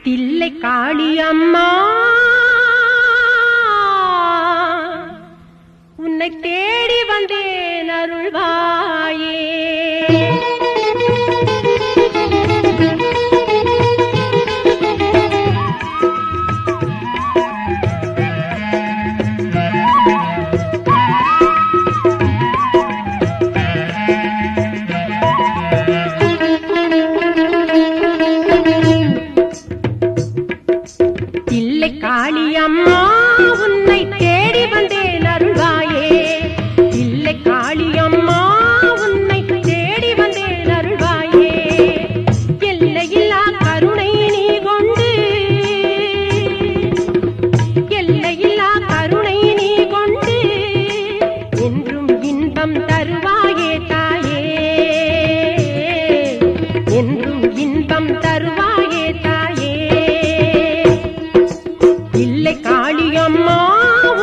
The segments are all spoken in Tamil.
தில்லை காளியம்மா உன்னை தேடி வந்தேன் அருள்வாயே. தில்லை காளியம்மா உன்னை தேடி வந்தேன் அருள்வாயே. தில்லை காளியம்மா உன்னை தேடி வந்தேன் அருள்வாயே. எல்லையில்லா கருணை நீ கொண்டு, எல்லையில்லா கருணை நீ கொண்டு என்றும் இன்பம் தருவாயே தாயே, என்றும் இன்பம் தருவாயே தாயே. தில்லை காளியம்மா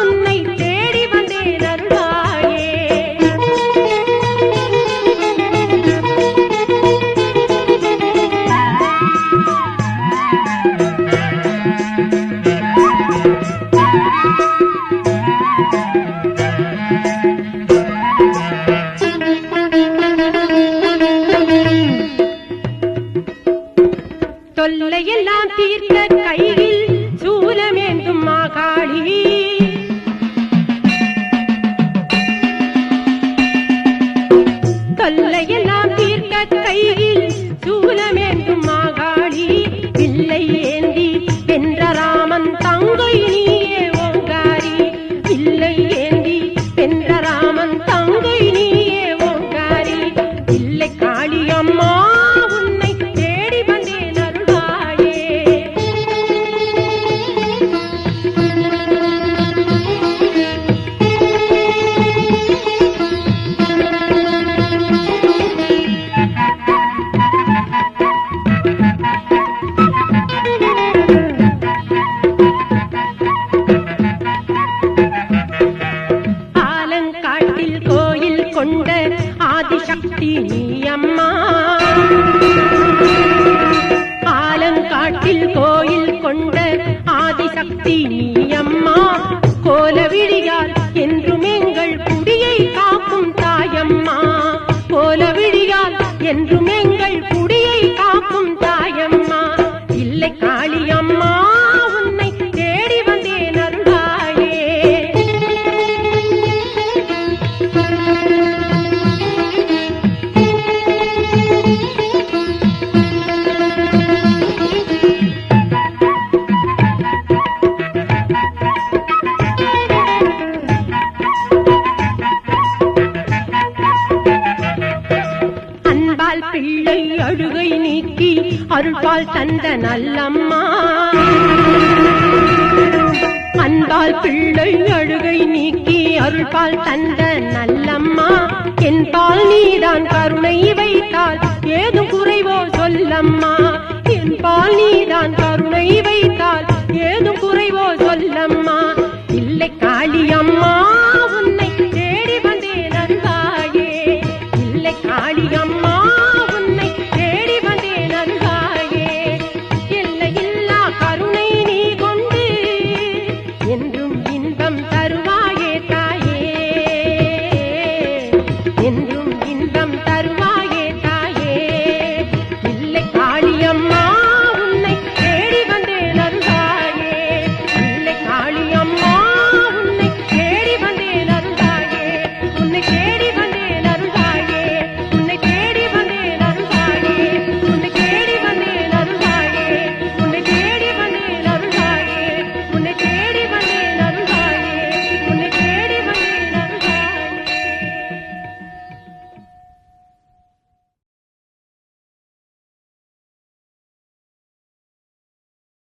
உன்னை தேடி வந்தேன் அருள்வாயே. தொல்லையெல்லாம் தீர்த்த கையில் சூலமேந்தும் மாகாளி, தொல்லையெல்லாம் தீர்த்த கையில் சூலமேந்தும் மாகாளி. பிள்ளை ஏந்தி வென்ற ராமன் தங்கை நீயே ஓங்காரி, பிள்ளை ஏந்தி வென்ற ராமன் தங்கை நீயே ஓங்காரி. தில்லை காளியம்மா உன்னை தேடி வந்தேன் அருள்வாயே. ஆலங்காட்டில் கோயில் கொண்ட ஆதிசக்தி நீயம்மா, ஆலங்காட்டில் கோயில் கொண்ட ஆதிசக்தி நீயம்மா. கோலவிழியால் என்றும் எங்கள் குடியை காக்கும் தாயம்மா, கோலவிழியால் என்றும் எங்கள் குடியை காக்கும் தாயம்மா. தில்லை காளியம்மா உன்னை தேடி வந்தேன் அருள்வாயே. அன்பால் பிள்ளை அழுகை நீக்கி அருள்பால் தந்த நல்லம்மா, அன்பால் பிள்ளை அழுகை நீக்கி அருள்பால் தந்த நல்லம்மா. என்பால் நீதான் கருணை வைத்தால் ஏதும்